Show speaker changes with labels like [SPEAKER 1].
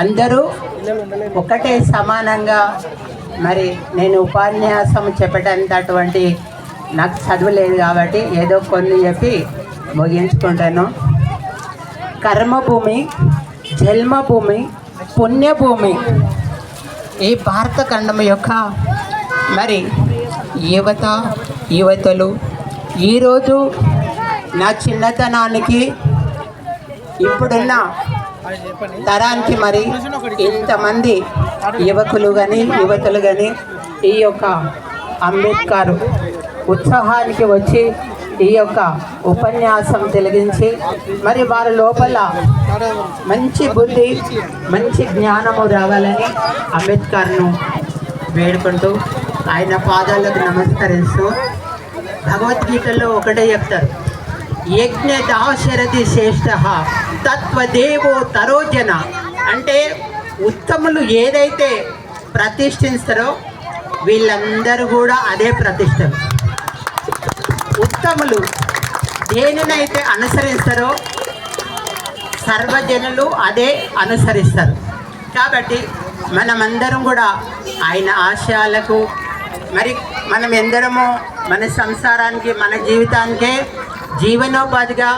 [SPEAKER 1] అందరూ ఒకటే సమానంగా. మరి నేను ఉపన్యాసం చెప్పేటటువంటి నాకు చదువు లేదు కాబట్టి ఏదో కొన్ని చెప్పి ముగించుకుంటాను. కర్మభూమి, జన్మభూమి, పుణ్యభూమి ఈ భారత ఖండం యొక్క మరి యువతలు ఈరోజు నా చిన్నతనానికి ఇప్పుడున్న తరానికి మరి ఇంతమంది యువకులు కానీ యువతులు కానీ ఈ యొక్క అంబేద్కర్ ఉత్సాహానికి వచ్చి ఈ యొక్క ఉపన్యాసం తెలిగించి మరి వారి లోపల మంచి బుద్ధి మంచి జ్ఞానము రావాలని అంబేద్కర్ను వేడుకుంటూ ఆయన పాదాలకు నమస్కరిస్తూ భగవద్గీతలో ఒకటే చెప్తారు, యజ్ఞ దాశరథి శ్రేష్ఠ తత్వదేవో తరోజన. అంటే ఉత్తములు ఏదైతే ప్రతిష్ఠిస్తారో వీళ్ళందరూ కూడా అదే ప్రతిష్టలు. ఉత్తములు దేనినైతే అనుసరిస్తారో సర్వజనులు అదే అనుసరిస్తారు. కాబట్టి మనమందరం కూడా ఆయన ఆశయాలకు మరి మనం ఎందరమో మన సంసారానికి మన జీవితానికే జీవనోపాధిగా